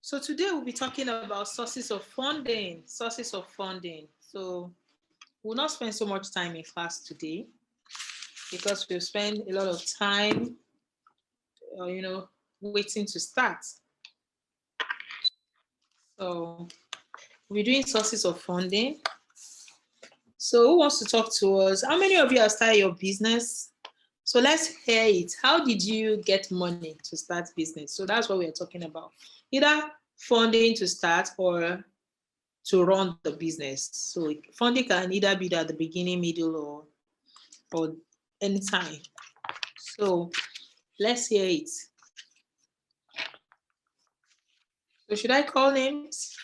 So today we'll be talking about sources of funding. Sources of funding. So we'll not spend so much time in class today because we'll spend a lot of time, waiting to start. So we're doing sources of funding. So who wants to talk to us? How many of you have started your business? So let's hear it. How did you get money to start business? So that's what we are talking about. Either funding to start or to run the business. So funding can either be at the beginning, middle, or anytime. So let's hear it. So should I call names?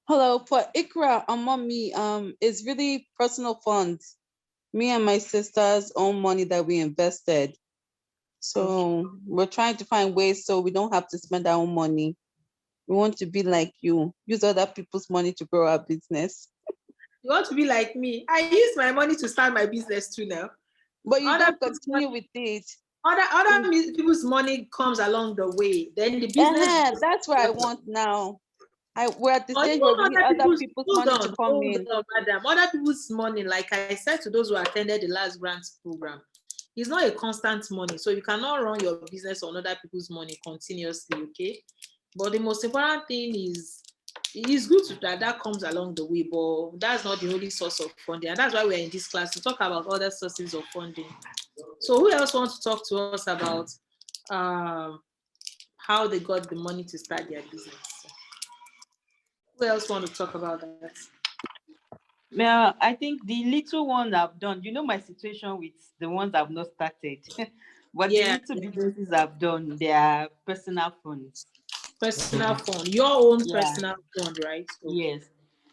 Hello, for Ikra and mommy, it's really personal funds. Me and my sister's own money that we invested. So we're trying to find ways so we don't have to spend our own money. We want to be like you, use other people's money to grow our business. You want to be like me? I use my money to start my business too now. But you don't continue with it. Other people's money comes along the way. Then the business. That's what I want now. We're at the stage where we need other people's money to come in. Madam. Other people's money, like I said to those who attended the last grants program, it's not a constant money. So you cannot run your business on other people's money continuously, okay? But the most important thing is, it is good that comes along the way, but that's not the only source of funding. And that's why we're in this class to talk about other sources of funding. So who else wants to talk to us about how they got the money to start their business? Who else want to talk about that? Yeah, I think the little ones I've done, my situation with the ones I've not started. But the little businesses I've done, they are personal funds. Personal fund, your own personal fund, right? Okay. Yes.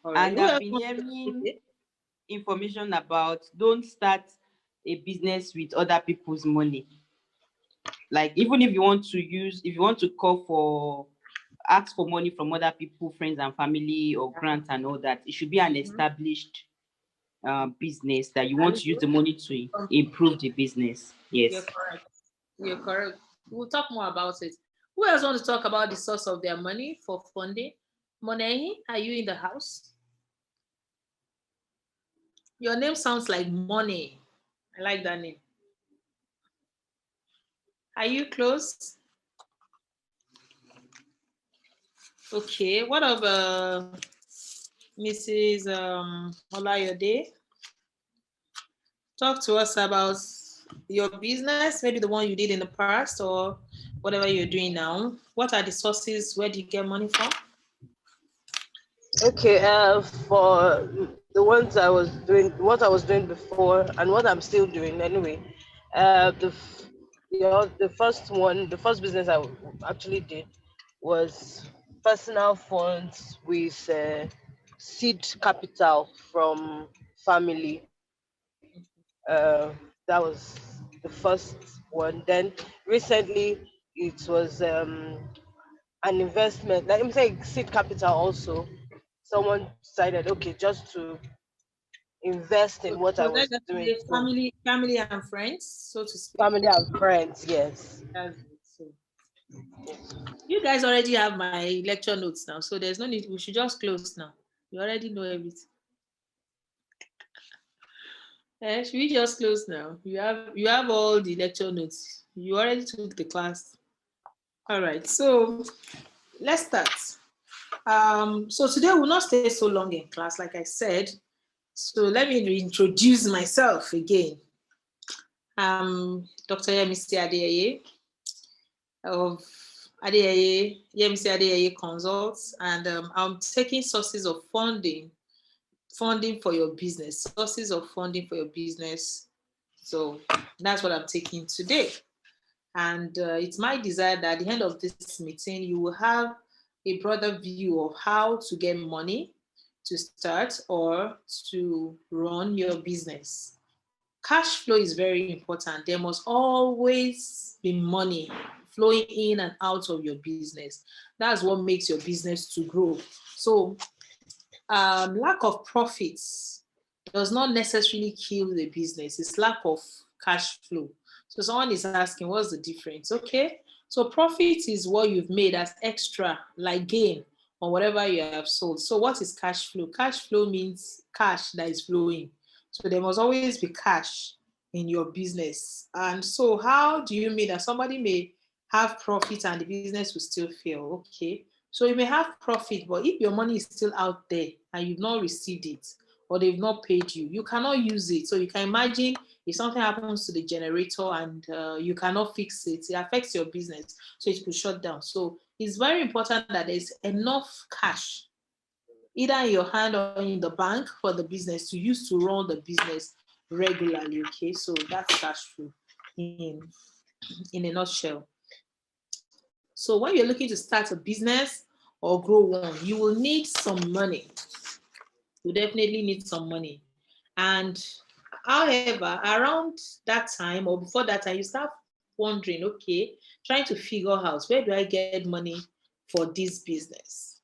Right. And I've been hearing information about don't start a business with other people's money. Like even if you want to ask for money from other people, friends and family, or grants and all that, it should be an established business that you want to use the money to improve the business. Yes. You're correct. We'll talk more about it. Who else want to talk about the source of their money for funding? Monehi, are you in the house? Your name sounds like money. I like that name. Are you close? Okay. What of Mrs. Olayode? Talk to us about your business, maybe the one you did in the past or whatever you're doing now. What are the sources? Where do you get money from? Okay, for the ones what I was doing before and what I'm still doing anyway, the first business I actually did was personal funds with seed capital from family. That was the first one. Then recently it was an investment. Let me say seed capital also. Someone decided, okay, just to invest in what I was doing. Family and friends, so to speak. Family and friends, yes. You guys already have my lecture notes now, so there's no need. We should just close now. You already know everything. Should we just close now? You have all the lecture notes. You already took the class. All right, so let's start. So today we'll not stay so long in class, like I said. So let me reintroduce myself again. I'm Dr. Yemisi Adeyeye of Yemisi Adeyeye Consults, and I'm taking sources of funding for your business, sources of funding for your business. So that's what I'm taking today. And it's my desire that at the end of this meeting, you will have a broader view of how to get money to start or to run your business. Cash flow is very important. There must always be money flowing in and out of your business. That's what makes your business to grow. So lack of profits does not necessarily kill the business. It's lack of cash flow. So someone is asking, what's the difference? Okay. So profit is what you've made as extra, like gain on whatever you have sold. So what is cash flow? Cash flow means cash that is flowing. So there must always be cash in your business. And so how do you mean that somebody may have profit and the business will still fail? Okay. So you may have profit, but if your money is still out there and you've not received it or they've not paid you, you cannot use it. So you can imagine if something happens to the generator and you cannot fix it, it affects your business. So it could shut down. So it's very important that there's enough cash, either in your hand or in the bank for the business to use to run the business regularly. Okay, so that's cash flow in a nutshell. So when you're looking to start a business or grow one, you will need some money. You definitely need some money. And however, around that time or before that time, you start wondering, okay, trying to figure out where do I get money for this business?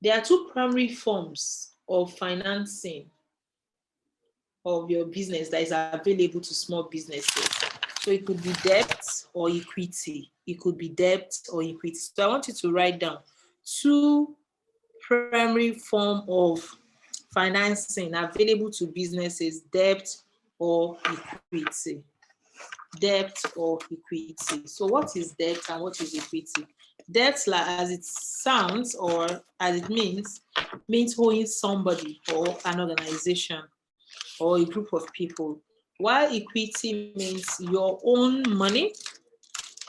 There are two primary forms of financing of your business that is available to small businesses. So it could be debt or equity. It could be debt or equity. So I want you to write down two primary form of financing available to businesses: debt or equity. Debt or equity. So what is debt and what is equity? Debt, like as it sounds or as it means owing somebody or an organization or a group of people, while equity means your own money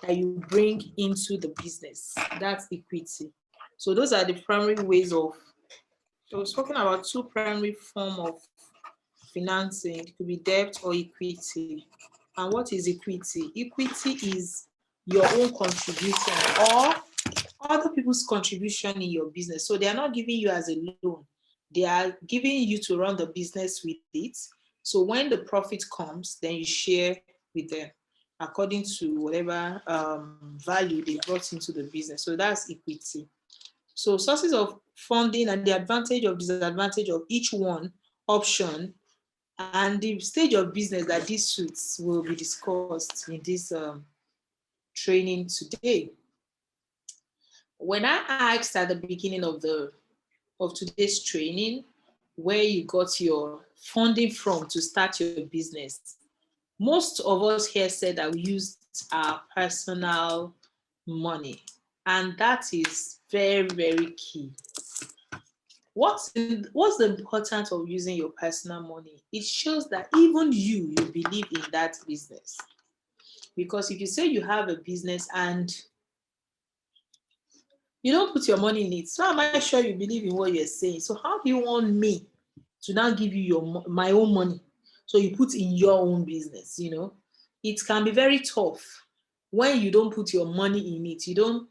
that you bring into the business. That's equity. So those are the primary ways of, I was talking about two primary form of financing. It could be debt or equity. And what is equity? Equity is your own contribution or other people's contribution in your business. So they are not giving you as a loan. They are giving you to run the business with it. So when the profit comes, then you share with them according to whatever value they brought into the business. So that's equity. So sources of funding and the advantage or disadvantage of each one option and the stage of business that this suits will be discussed in this training today. When I asked at the beginning of today's training where you got your funding from to start your business, most of us here said that we used our personal money, and that is very, very key. What's the importance of using your personal money? It shows that even you believe in that business. Because if you say you have a business and you don't put your money in it, so am I sure you believe in what you're saying? So how do you want me to now give you my own money? So you put in your own business, It can be very tough when you don't put your money in it. You don't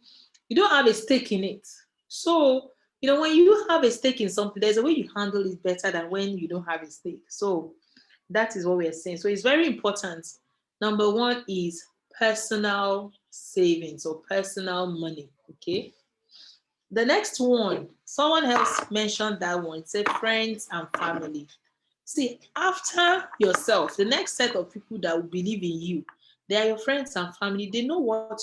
have a stake in it. So when you have a stake in something, there's a way you handle it better than when you don't have a stake. So that is what we're saying. So it's very important. Number one is personal savings or personal money. Okay. The next one, someone else mentioned that one. It said friends and family. See, after yourself, the next set of people that will believe in you, they are your friends and family. They know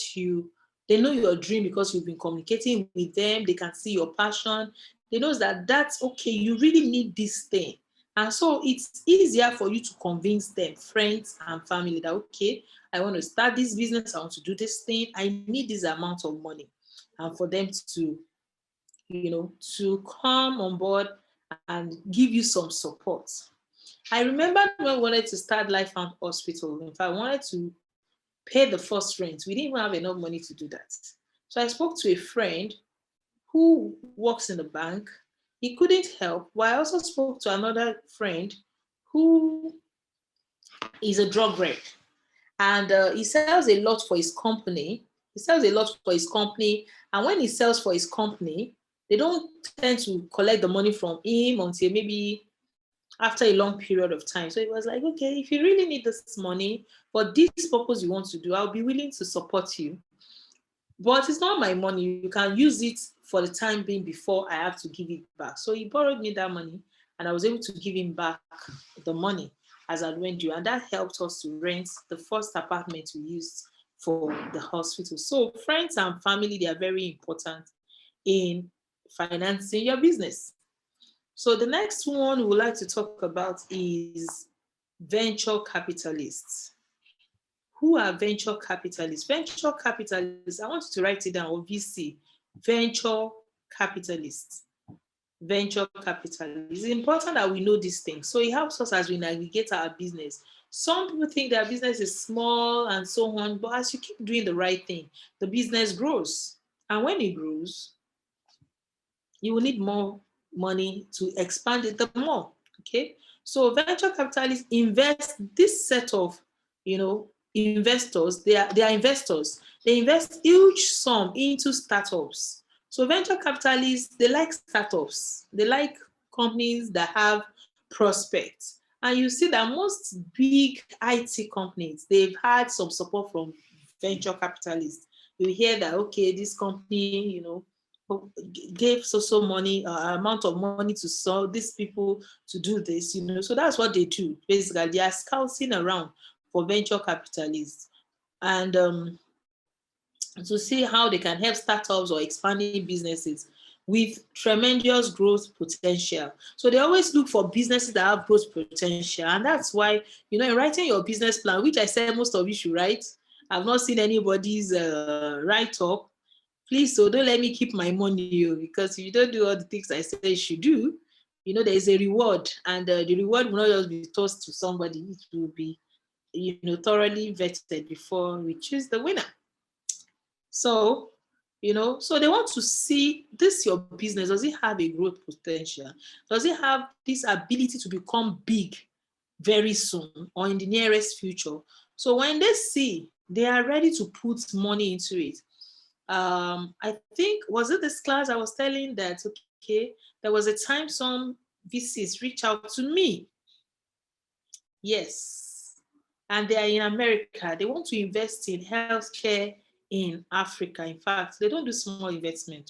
they know your dream because you've been communicating with them. They can see your passion. They know that that's okay. You really need this thing. And so it's easier for you to convince them, friends and family, that, okay, I want to start this business. I want to do this thing. I need this amount of money. And for them to, to come on board and give you some support. I remember when I wanted to start Life Fund Hospital. In fact, I wanted to pay the first rent. We didn't even have enough money to do that. So I spoke to a friend who works in the bank. He couldn't help, but I also spoke to another friend who is a drug rep. And he sells a lot for his company. And when he sells for his company, they don't tend to collect the money from him until maybe after a long period of time. So it was like, okay, if you really need this money for this purpose you want to do, I'll be willing to support you. But it's not my money. You can use it for the time being before I have to give it back. So he borrowed me that money and I was able to give him back the money. as at when due, and that helped us to rent the first apartment we used for the hospital. So friends and family, they are very important in financing your business. So the next one we would like to talk about is venture capitalists. Who are venture capitalists? Venture capitalists, I want you to write it down, or VC, venture capitalists. Venture capital. It's important that we know these things. So it helps us as we navigate our business. Some people think their business is small and so on, but as you keep doing the right thing, the business grows. And when it grows, you will need more money to expand it the more. Okay. So venture capitalists invest this set of, investors, they are investors. They invest huge sum into startups. So venture capitalists, they like startups. They like companies that have prospects. And you see that most big IT companies, they've had some support from venture capitalists. You hear that, okay, this company, gave so money, amount of money to sell these people to do this, So that's what they do. Basically, they are scouting around for venture capitalists and to see how they can help startups or expanding businesses with tremendous growth potential. So they always look for businesses that have growth potential. And that's why, in writing your business plan, which I said most of you should write, I've not seen anybody's write-up. Please, so don't let me keep my money, because if you don't do all the things I say you should do, there is a reward, and the reward will not just be tossed to somebody. It will be, thoroughly vetted before we choose the winner. So, so they want to see this your business. Does it have a growth potential? Does it have this ability to become big very soon or in the nearest future? So when they see, they are ready to put money into it. I think, was it this class I was telling that, okay, there was a time some VCs reached out to me. Yes. And they are in America. They want to invest in healthcare in Africa. In fact, they don't do small investment.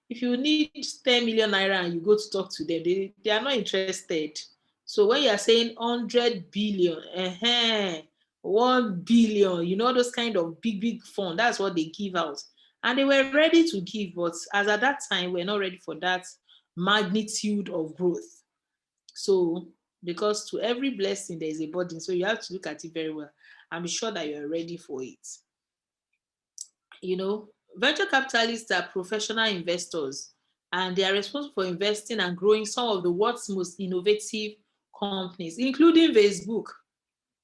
If you need 10 million naira and you go to talk to them, they are not interested. So when you are saying 100 billion, 1 billion, those kind of big fund, that's what they give out. And they were ready to give, but as at that time, we're not ready for that magnitude of growth. So, because to every blessing, there is a burden. So you have to look at it very well and be sure that you're ready for it. Venture capitalists are professional investors, and they are responsible for investing and growing some of the world's most innovative companies, including Facebook.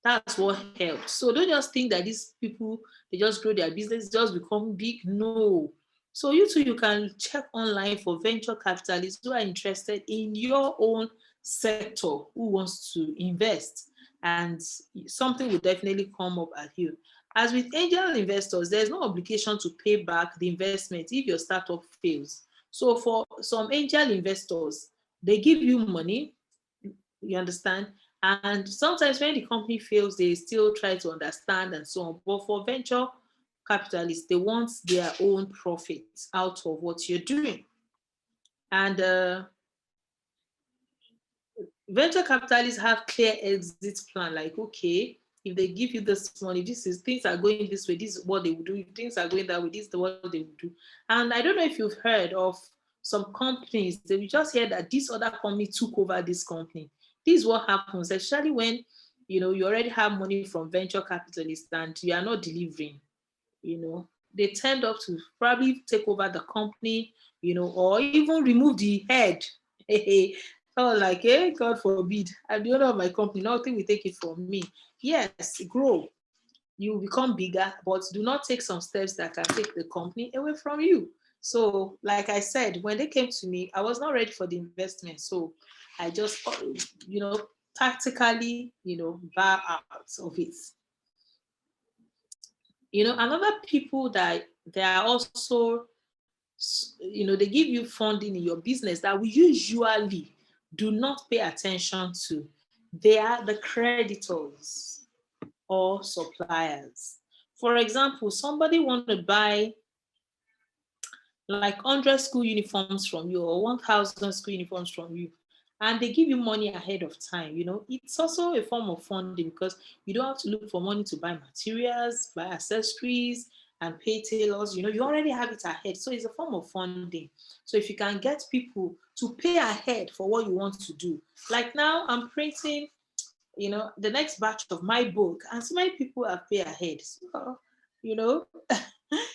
That's what helped. So don't just think that these people, they just grow their business, just become big. No. So you too, you can check online for venture capitalists who are interested in your own sector, who wants to invest, and something will definitely come up at you. As with angel investors, there's no obligation to pay back the investment if your startup fails. So for some angel investors, they give you money, you understand? And sometimes when the company fails, they still try to understand and so on. But for venture capitalists, they want their own profits out of what you're doing. And venture capitalists have clear exit plan, like, okay, if they give you this money, things are going this way, this is what they will do. If things are going that way, this is what they will do. And I don't know if you've heard of some companies, they will just hear that this other company took over this company. This is what happens, especially when you already have money from venture capitalists and you are not delivering. They tend up to probably take over the company, or even remove the head. Oh, like, God forbid, I'm the owner of my company, nothing will take it from me. Yes, grow. You become bigger, but do not take some steps that can take the company away from you. So, like I said, when they came to me, I was not ready for the investment. So I just, tactically, bow out of it. Another people that they are also, they give you funding in your business that we usually do not pay attention to. They are the creditors or suppliers. For example, somebody want to buy like 100 school uniforms from you or 1,000 school uniforms from you, and they give you money ahead of time. It's also a form of funding because you don't have to look for money to buy materials, buy accessories, and pay tailors. You already have it ahead. So it's a form of funding. So if you can get people to pay ahead for what you want to do, like now I'm printing, the next batch of my book, and so many people have paid ahead. So,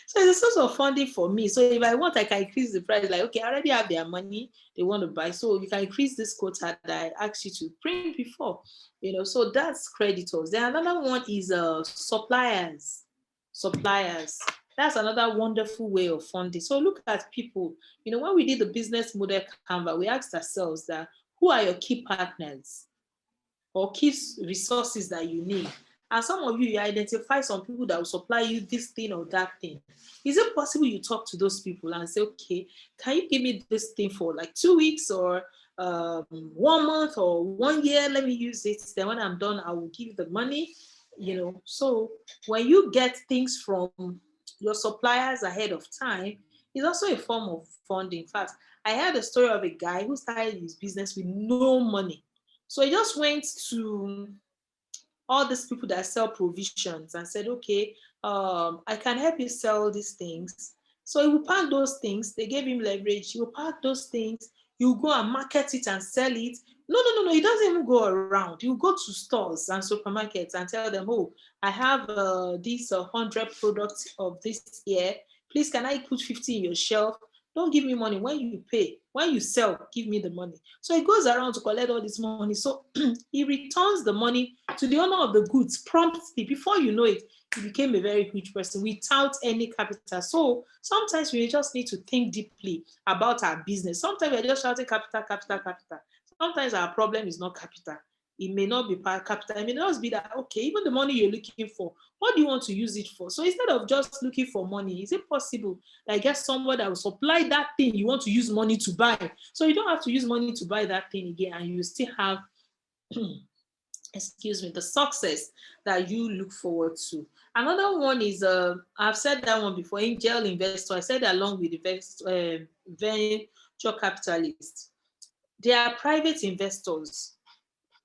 so it's a source of funding for me. So if I want, I can increase the price. Like, okay, I already have their money they want to buy. So you can increase this quota that I asked you to print before. So that's creditors. Then another one is suppliers. Suppliers. That's another wonderful way of funding. So look at people. When we did the business model Canva, we asked ourselves that who are your key partners or key resources that you need? And some of you identify some people that will supply you this thing or that thing. Is it possible you talk to those people and say, okay, can you give me this thing for like 2 weeks or 1 month or 1 year? Let me use it. Then when I'm done, I will give you the money. So when you get things from your suppliers ahead of time, it's also a form of funding. In fact, I heard a story of a guy who started his business with no money. So he just went to all these people that sell provisions and said, okay, I can help you sell these things. So he will pack those things. They gave him leverage. He will pack those things. He will go and market it and sell it. No. He doesn't even go around. He will go to stores and supermarkets and tell them, oh, I have these 100 products of this year. Please, can I put 50 in your shelf? Don't give me money. When you pay, when you sell, give me the money. So he goes around to collect all this money. So he returns the money to the owner of the goods promptly. Before you know it, he became a very rich person without any capital. So sometimes we just need to think deeply about our business. Sometimes we're just shouting capital, capital, capital. Sometimes our problem is not capital. It may not be capital. It may just be that, okay, even the money you're looking for, what do you want to use it for? So instead of just looking for money, is it possible that get someone that will supply that thing you want to use money to buy? So you don't have to use money to buy that thing again, and you still have the success that you look forward to. Another one is, I've said that one before, angel investor. I said along with the venture capitalists. They are private investors.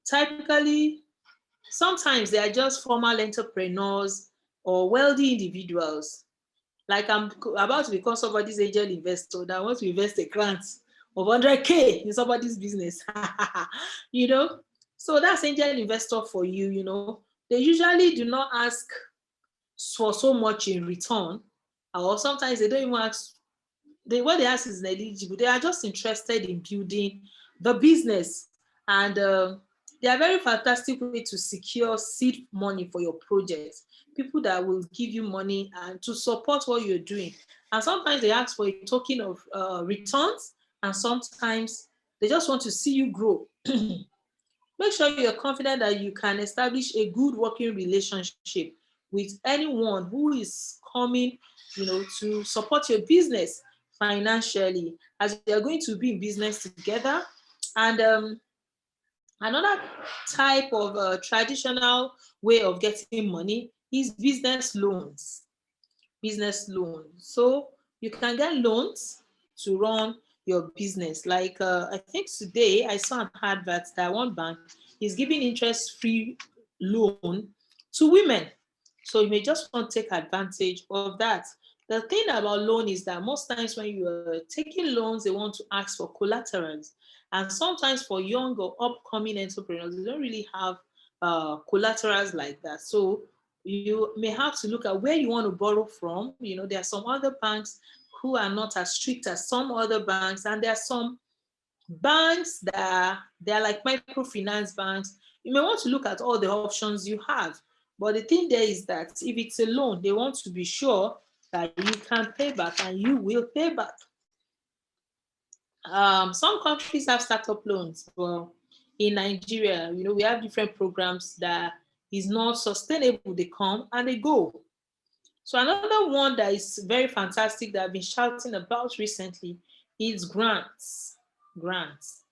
Typically, sometimes they are just formal entrepreneurs or wealthy individuals. Like I'm about to become somebody's angel investor that wants to invest a grant of 100K in somebody's business. So that's angel investor for you. They usually do not ask for so much in return, or sometimes they don't even ask. What they ask is negligible. They are just interested in building the business, and they are very fantastic way to secure seed money for your project. People that will give you money and to support what you're doing. And sometimes they ask for a token of returns, and sometimes they just want to see you grow. Make sure you're confident that you can establish a good working relationship with anyone who is coming, to support your business financially, as you're going to be in business together. And another type of traditional way of getting money is business loans. Business loans. So you can get loans to run your business. Like I think today I saw an advert that one bank is giving interest-free loan to women. So you may just want to take advantage of that. The thing about loan is that most times when you are taking loans, they want to ask for collaterals. And sometimes for young or upcoming entrepreneurs, they don't really have collaterals like that. So you may have to look at where you want to borrow from. There are some other banks who are not as strict as some other banks, and there are some banks that they're like microfinance banks. You may want to look at all the options you have. But the thing there is that if it's a loan, they want to be sure that you can pay back and you will pay back. Some countries have startup loans. Well, in Nigeria, we have different programs that is not sustainable. They come and they go. So another one that is very fantastic that I've been shouting about recently is grants. Grants.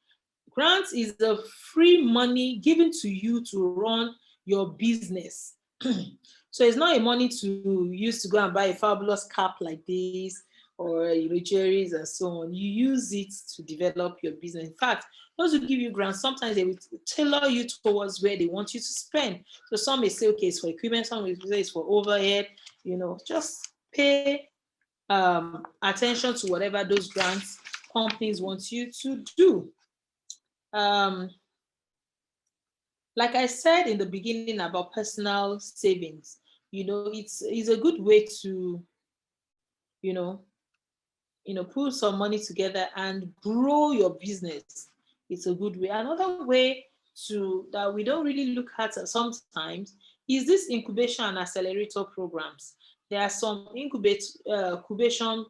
Grants is the free money given to you to run your business. So it's not a money to use to go and buy a fabulous cap like this, or jewelries and so on. You use it to develop your business. In fact, those who give you grants, sometimes they will tailor you towards where they want you to spend. So some may say, okay, it's for equipment, some may say it's for overhead, just pay attention to whatever those grants companies want you to do. Like I said in the beginning about personal savings, it's a good way to, you know, put some money together and grow your business. It's a good way. Another way that we don't really look at sometimes is this incubation and accelerator programs. There are some incubation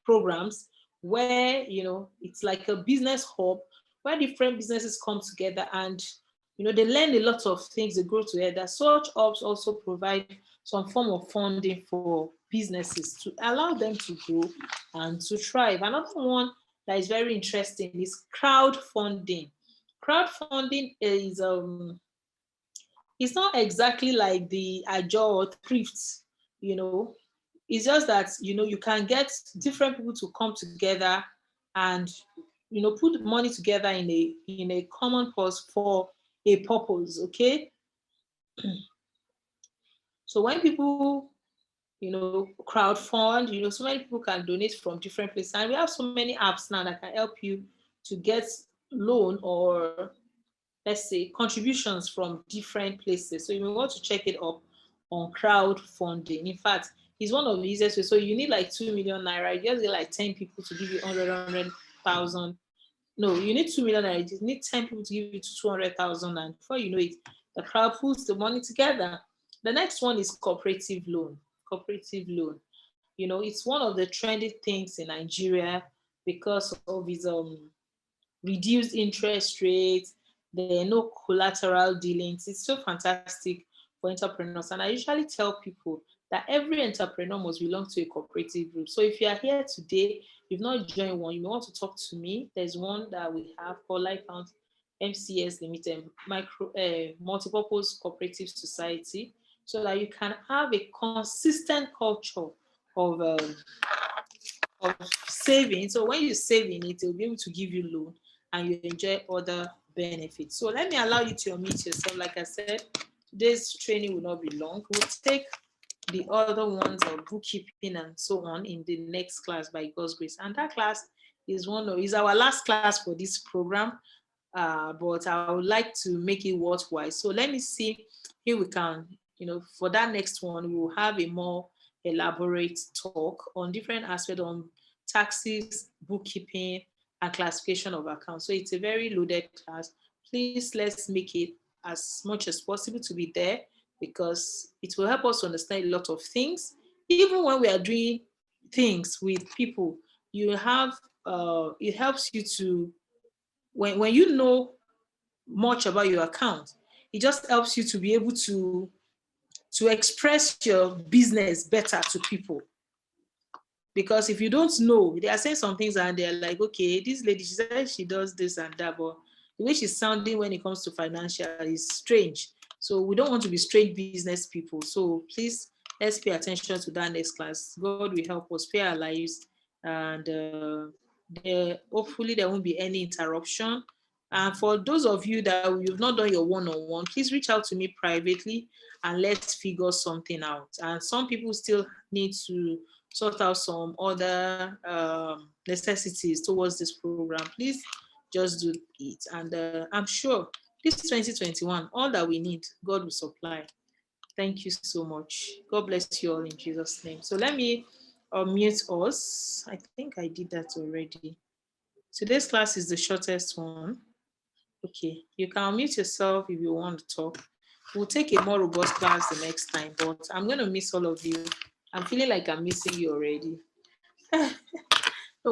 programs where it's like a business hub where different businesses come together and they learn a lot of things, they grow together. Such hubs also provide some form of funding for businesses to allow them to grow and to thrive. Another one that is very interesting is crowdfunding. Crowdfunding is it's not exactly like the Ajo or thrift, it's just that you can get different people to come together and put money together in a common cause for a purpose. Okay. So when people crowdfund, so many people can donate from different places, and we have so many apps now that can help you to get loan or, let's say, contributions from different places. So you may want to check it up on crowdfunding. In fact, it's one of the easiest ways. So you need like 2 million naira. You just get like 10 people to give you 100,000. No, you need 2 million naira. You need 10 people to give you 200,000, and before you know it, the crowd pulls the money together. The next one is cooperative loan. Cooperative loan. It's one of the trendy things in Nigeria because of its reduced interest rates. There are no collateral dealings. It's so fantastic for entrepreneurs. And I usually tell people that every entrepreneur must belong to a cooperative group. So if you are here today, you've not joined one, you may want to talk to me. There's one that we have called Lifehouse MCS Limited, Multipurpose Cooperative Society, so that you can have a consistent culture of saving. So when you save in it, they'll be able to give you loan and you enjoy other benefits. So let me allow you to unmute yourself. Like I said, today's training will not be long. We'll take the other ones of bookkeeping and so on in the next class by God's grace. And that class is our last class for this program. But I would like to make it worthwhile. So let me see if we can, for that next one, we will have a more elaborate talk on different aspects on taxes, bookkeeping, and classification of accounts. So it's a very loaded class. Please, let's make it as much as possible to be there because it will help us understand a lot of things. Even when we are doing things with people, it helps you to, when you know much about your account, it just helps you to be able to express your business better to people. Because if you don't know, they are saying some things and they're like, okay, this lady, she says she does this and that, but the way she's sounding when it comes to financial is strange. So we don't want to be strange business people. So please, let's pay attention to that next class. God will help us pay our lives, and hopefully there won't be any interruption. And for those of you that you've not done your one-on-one, please reach out to me privately and let's figure something out. And some people still need to sort out some other necessities towards this program. Please just do it. And I'm sure this 2021, all that we need, God will supply. Thank you so much. God bless you all in Jesus' name. So let me mute us. I think I did that already. Today's class is the shortest one. Okay, you can unmute yourself if you want to talk. We'll take a more robust class the next time, but I'm going to miss all of you. I'm feeling like I'm missing you already. No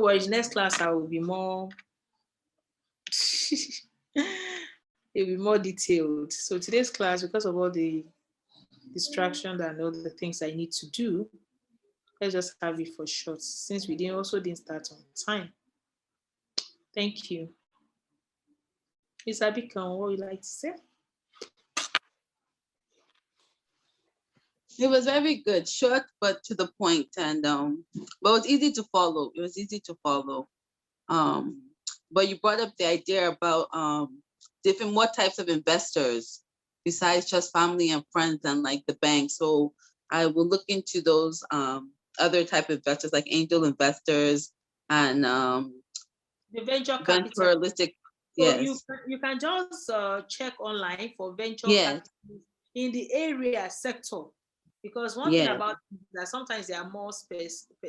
worries, next class I will be more, it'll be more detailed. So today's class, because of all the distractions and all the things I need to do, let's just have it for short, since we didn't start on time. Thank you. Ms. Abikan, what would you like to say? It was very good, short but to the point, and but it was easy to follow. It was easy to follow. Um, but you brought up the idea about different what types of investors besides just family and friends and like the bank. So I will look into those other type of investors like angel investors and The venture capital. venturalistic. So Yes. you can just check online for venture Yes. capital in the area sector, because one thing Yes. about it is that sometimes they are more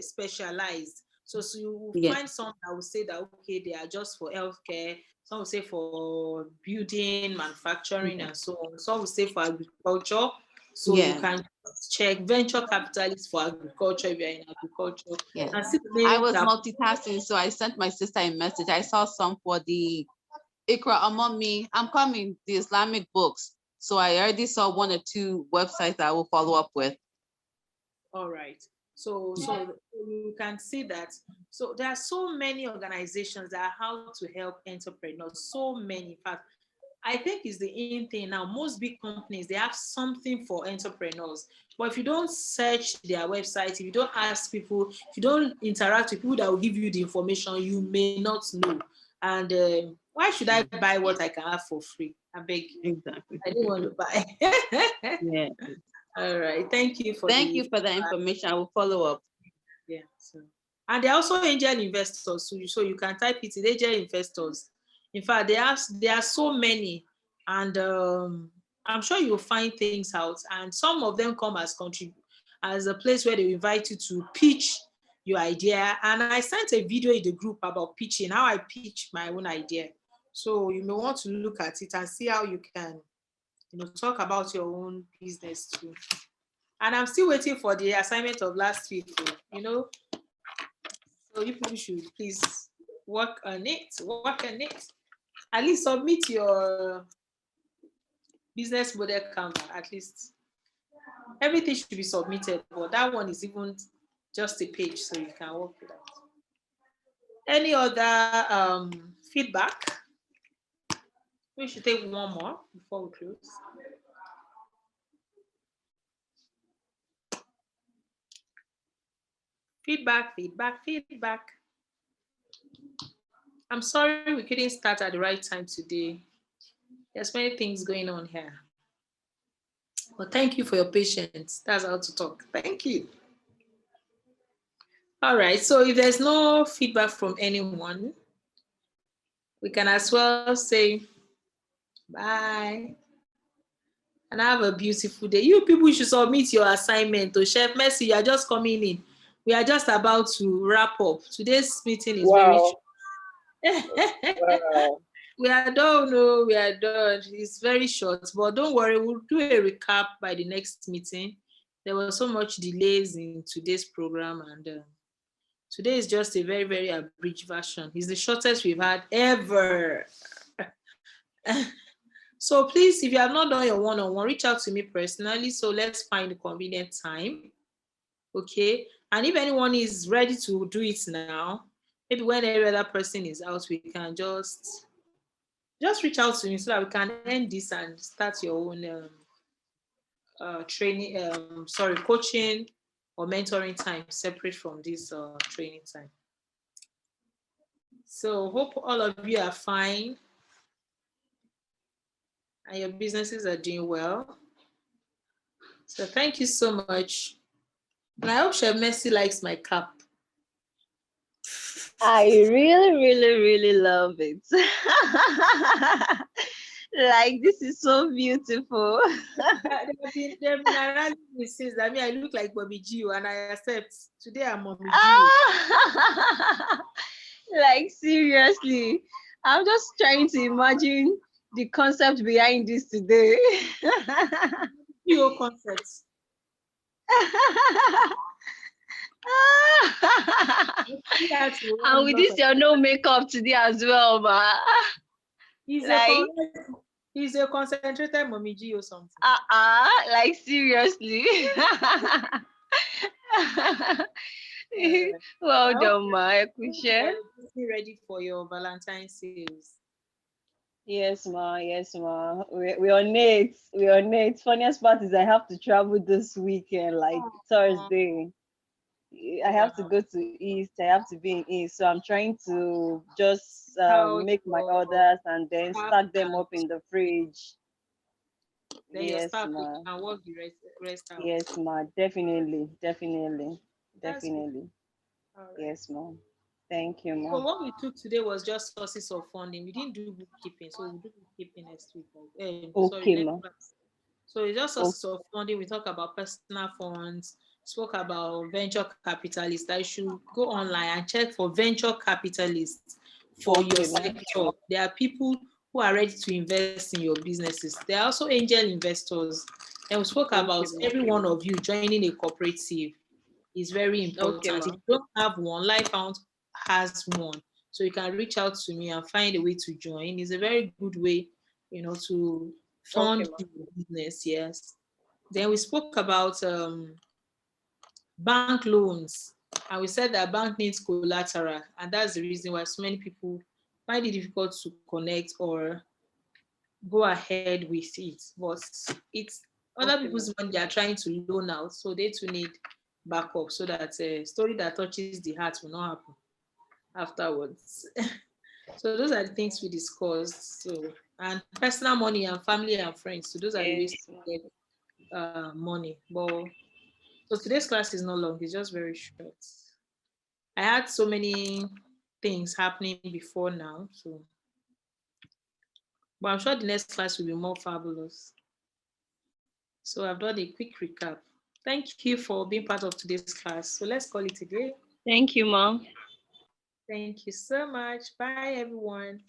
specialized. So you will Yes. find some that will say that okay, they are just for healthcare. Some will say for building, manufacturing, and so on. Some will say for agriculture. So you Yeah. can check venture capitalists for agriculture if you're in agriculture. Yeah. And see I the was name multitasking, so I sent my sister a message. I saw some for the Ikra Amami. I'm coming, the Islamic books. So I already saw 1 or 2 websites that I will follow up with. All right. So you can see that. So there are so many organizations that are how to help entrepreneurs. So many. In fact, I think it's the in thing now. Most big companies, they have something for entrepreneurs. But if you don't search their website, if you don't ask people, if you don't interact with people that will give you the information, you may not know. And why should I buy what I can have for free? I beg. Exactly. I don't want to buy. Yeah. All right. Thank you for Thank you for the information. I will follow up. yeah. So, and they're also angel investors. So you can type it in angel investors. In fact, there are so many, and I'm sure you'll find things out. And some of them come as a place where they invite you to pitch your idea. And I sent a video in the group about pitching, how I pitch my own idea. So you may want to look at it and see how you can, talk about your own business too. And I'm still waiting for the assignment of last week. So you people should please work on it. Work on it. At least submit your business model Canva. At least everything should be submitted, but that one is even just a page, so you can work with that. Any other feedback? We should take one more before we close. Feedback. I'm sorry we couldn't start at the right time today. There's many things going on here. But thank you for your patience. That's how to talk. Thank you. All right. So if there's no feedback from anyone, we can as well say bye and have a beautiful day. You people should submit your assignment to Chef Mercy. You are just coming in. We are just about to wrap up. Today's meeting is very short. Wow. We are done. No, we are done. It's very short, but don't worry. We'll do a recap by the next meeting. There was so much delays in today's program, and today is just a very, very abridged version. It's the shortest we've had ever. So please, if you have not done your one-on-one, reach out to me personally. So let's find a convenient time. Okay. And if anyone is ready to do it now, maybe when every other person is out, we can just reach out to me so that we can end this and start your own coaching or mentoring time separate from this training time. So hope all of you are fine and your businesses are doing well. So thank you so much. And I hope Chef Mercy likes my cap. I really, really, really love it. Like, this is so beautiful. There have been around me since that I look like Bobby Gio, and I accept. Today I'm Mommy Gio. Like, seriously, I'm just trying to imagine the concept behind this today. Gio concepts. And with this, your no makeup today as well, ma. He's a concentrated Mommy G or something. Like, seriously. Well done, ma. Be ready for your Valentine's sales. Yes, ma. Yes, ma. We're on it. We're on it. Funniest part is I have to travel this weekend, like Thursday. I have to Wow. go to East. I have to be in East. So I'm trying to just How make my your orders and then staff stack them can, up in the fridge. then your Yes, staff ma. can work the rest out. Yes, ma. Definitely. Definitely. That's good. Definitely. All right. Yes, ma. Thank you, ma. So what we took today was just sources of funding. We didn't do bookkeeping, so we'll do bookkeeping next week. Sorry, Okay, next ma. class. So it's just Oh, sources of funding. We talk about personal funds, spoke about venture capitalists. I should go online and check for venture capitalists for your okay, ma. sector. There are people who are ready to invest in your businesses. There are also angel investors. And we spoke Okay, about ma. every one of you joining a cooperative is very Okay, important. ma. If you don't have one, Lifehound has one. So you can reach out to me and find a way to join. It's a very good way, to Okay, fund ma. your business. Yes. Then we spoke about bank loans, and we said that bank needs collateral, and that's the reason why so many people find it difficult to connect or go ahead with it. But it's other Okay, ma. people's money they are trying to loan out, so they too need backup so that a story that touches the heart will not happen afterwards. So those are the things we discussed. So, and personal money and family and friends. So those are the ways Yes, to ma. get money. But so today's class is not long; it's just very short. I had so many things happening before now, so but I'm sure the next class will be more fabulous. So I've done a quick recap. Thank you for being part of today's class. So let's call it a day. Thank you, ma. Thank you so much. Bye, everyone.